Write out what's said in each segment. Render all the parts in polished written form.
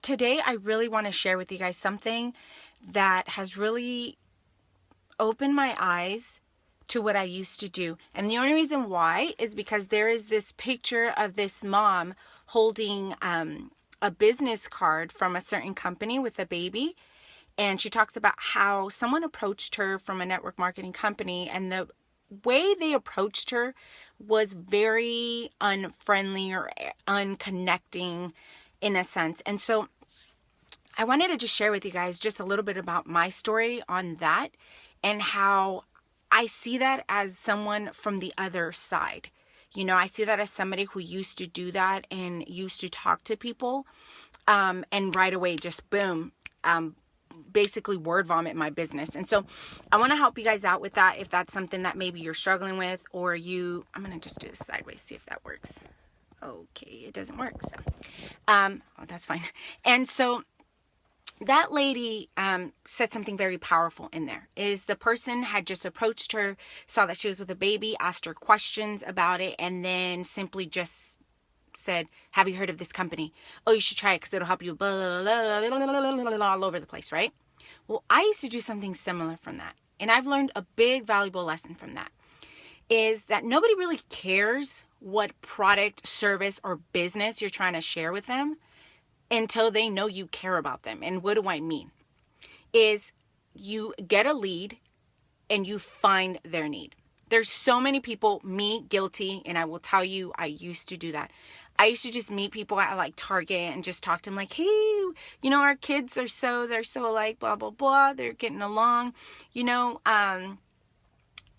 today I really want to share with you guys something that has really opened my eyes to what I used to do. And the only reason why is because there is this picture of this mom holding a business card from a certain company with a baby. And she talks about how someone approached her from a network marketing company, and the way they approached her was very unfriendly or unconnecting in a sense. And so I wanted to just share with you guys just a little bit about my story on that and how I see that as someone from the other side. I see that as somebody who used to do that and used to talk to people, and right away just boom, basically word vomit my business. And so I want to help you guys out with that if that's something that maybe you're struggling with, or I'm going to just do this sideways, see if that works. Okay, it doesn't work, so that's fine. And so that lady said something very powerful in there. Is the person had just approached her, saw that she was with a baby, asked her questions about it, and then simply just said, have you heard of this company? Oh, you should try it because it'll help you, blah, blah, blah, blah, all over the place, right? Well, I used to do something similar from that. And I've learned a big, valuable lesson from that. Is that nobody really cares what product, service, or business you're trying to share with them until they know you care about them. And what do I mean? Is you get a lead and you find their need. There's so many people, me guilty, and I will tell you, I used to do that. I used to just meet people at like Target and just talk to them like, hey, our kids they're so alike, blah, blah, blah. They're getting along.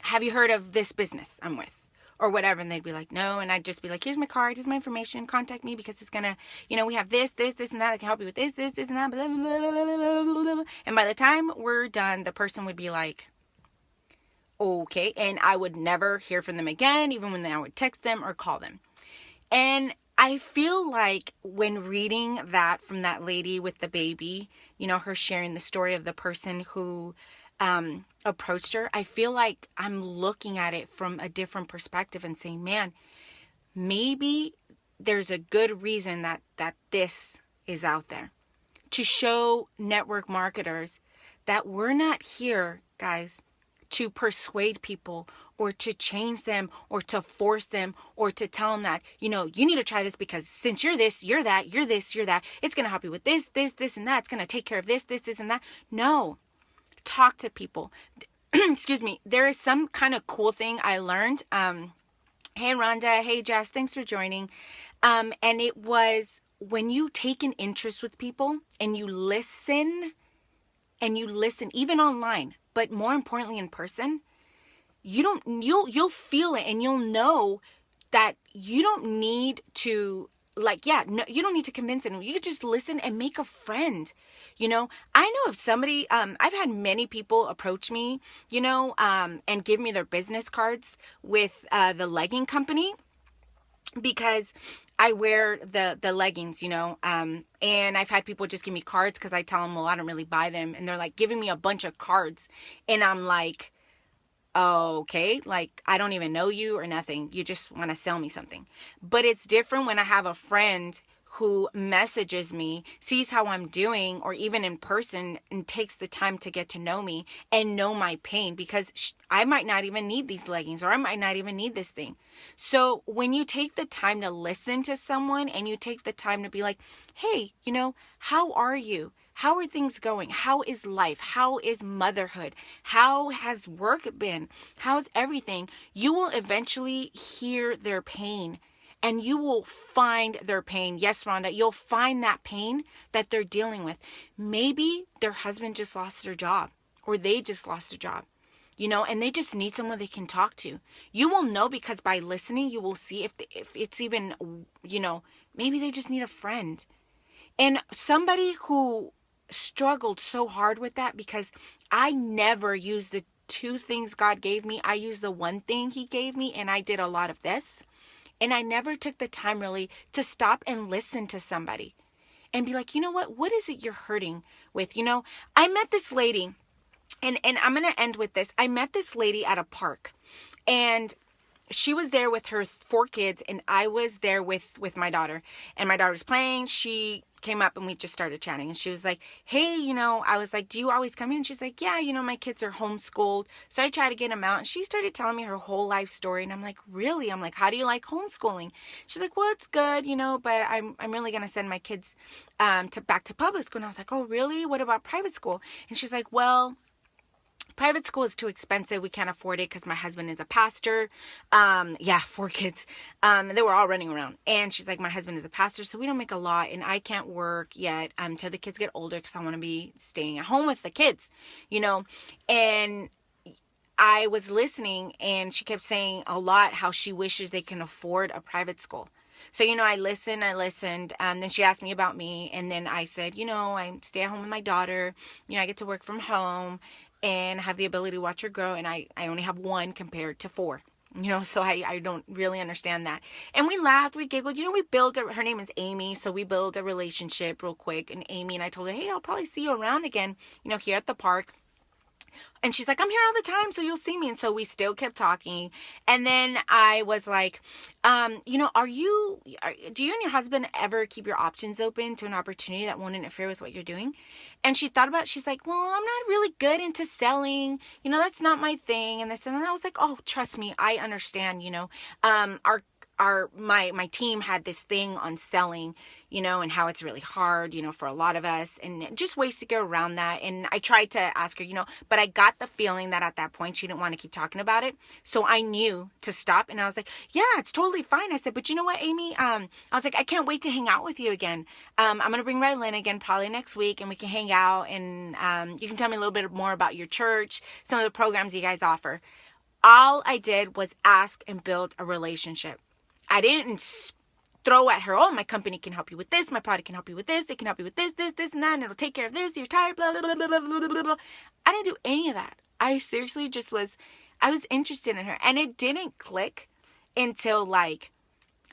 Have you heard of this business I'm with? Or whatever. And they'd be like, no. And I'd just be like, here's my card, here's my information, contact me because it's gonna, we have this, and that. I can help you with this, and that. Blah, blah, blah, blah, blah, blah. And by the time we're done, the person would be like, okay. And I would never hear from them again, even when I would text them or call them. And I feel like when reading that from that lady with the baby, her sharing the story of the person who approached her, I feel like I'm looking at it from a different perspective and saying, man, maybe there's a good reason that this is out there to show network marketers that we're not here, guys, to persuade people or to change them or to force them or to tell them that, you need to try this because since you're this, you're that, you're this, you're that, it's going to help you with this, and that. It's going to take care of this, and that. No. Talk to people. Excuse me. There is some kind of cool thing I learned. Hey, Rhonda. Hey, Jess. Thanks for joining. And it was when you take an interest with people and you listen even online, but more importantly in person, you'll feel it and you'll know that you don't need to you don't need to convince anyone. You could just listen and make a friend. I know of somebody, I've had many people approach me, and give me their business cards with the legging company because I wear the leggings, and I've had people just give me cards because I tell them, well, I don't really buy them. And they're like giving me a bunch of cards. And I'm like, oh, okay, like I don't even know you or nothing. You just want to sell me something. But it's different when I have a friend who messages me, sees how I'm doing, or even in person and takes the time to get to know me and know my pain because I might not even need these leggings or I might not even need this thing. So when you take the time to listen to someone and you take the time to be like, hey, how are you? How are things going? How is life? How is motherhood? How has work been? How's everything? You will eventually hear their pain and you will find their pain. Yes, Rhonda, you'll find that pain that they're dealing with. Maybe their husband just lost their job or they just lost their job, and they just need someone they can talk to. You will know because by listening, you will see if it's even, maybe they just need a friend. And somebody who struggled so hard with that because I never used the two things God gave me. I used the one thing he gave me and I did a lot of this. And I never took the time really to stop and listen to somebody and be like, what is it you're hurting with? I met this lady and I'm going to end with this. I met this lady at a park and she was there with her 4 kids, and I was there with my daughter, and my daughter was playing. She came up and we just started chatting, and she was like, hey, I was like, do you always come here? And she's like, yeah, my kids are homeschooled, so I try to get them out. And she started telling me her whole life story, and I'm like, really? I'm like, how do you like homeschooling? She's like, well, it's good, but I'm really gonna send my kids back to public school. And I was like, oh, really? What about private school? And she's like, well, private school is too expensive. We can't afford it because my husband is a pastor. 4 kids. They were all running around. And she's like, my husband is a pastor, so we don't make a lot, and I can't work yet until the kids get older because I want to be staying at home with the kids, And I was listening, and she kept saying a lot how she wishes they can afford a private school. So, I listened, then she asked me about me, and then I said, I stay at home with my daughter, I get to work from home, and have the ability to watch her grow, and I only have 1 compared to 4, so I don't really understand that. And we laughed, we giggled, we built her name is Amy, so we built a relationship real quick, and Amy and I told her, hey, I'll probably see you around again, here at the park. And she's like, I'm here all the time, so you'll see me. And so we still kept talking. And then I was like, do you and your husband ever keep your options open to an opportunity that won't interfere with what you're doing? And she thought about it. She's like, well, I'm not really good into selling. That's not my thing. And this, and then I was like, oh, trust me, I understand, my team had this thing on selling, and how it's really hard, for a lot of us, and just ways to get around that. And I tried to ask her, but I got the feeling that at that point she didn't want to keep talking about it. So I knew to stop, and I was like, yeah, it's totally fine. I said, but you know what, Amy? I was like, I can't wait to hang out with you again. I'm going to bring Rylin again probably next week, and we can hang out, and you can tell me a little bit more about your church, some of the programs you guys offer. All I did was ask and build a relationship. I didn't throw at her, oh, my company can help you with this, my product can help you with this, it can help you with this, and that, and it'll take care of this, you're tired, blah, blah, blah, blah, blah, blah, blah. I didn't do any of that. I seriously just I was interested in her. And it didn't click until, I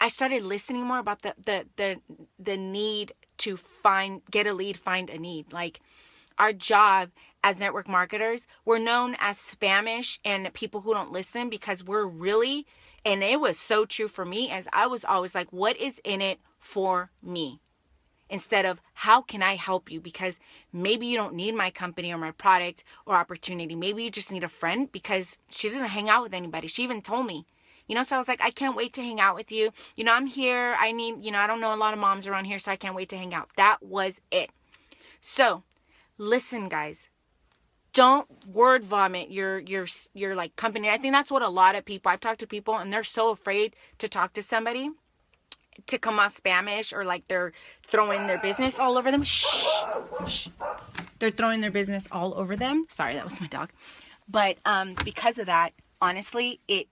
started listening more about the need to get a lead, find a need. Our job as network marketers, we're known as Spamish and people who don't listen because we're really... And it was so true for me, as I was always like, what is in it for me? Instead of, how can I help you? Because maybe you don't need my company or my product or opportunity. Maybe you just need a friend, because she doesn't hang out with anybody. She even told me, so I was like, I can't wait to hang out with you. I'm here. I need, I don't know a lot of moms around here, so I can't wait to hang out. That was it. So listen, guys. Don't word vomit your company. I think that's what a lot of people, I've talked to people, and they're so afraid to talk to somebody to come off Spamish, or they're throwing their business all over them. Shh. They're throwing their business all over them. Sorry, that was my dog. But because of that, honestly, it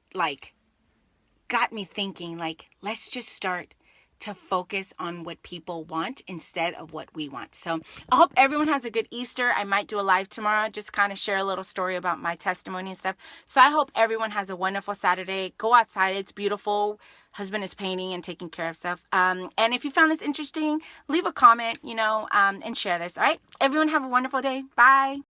got me thinking, let's just start to focus on what people want instead of what we want. So I hope everyone has a good Easter. I might do a live tomorrow, just kind of share a little story about my testimony and stuff. So I hope everyone has a wonderful Saturday. Go outside. It's beautiful. Husband is painting and taking care of stuff. And if you found this interesting, leave a comment, and share this. All right. Everyone have a wonderful day. Bye.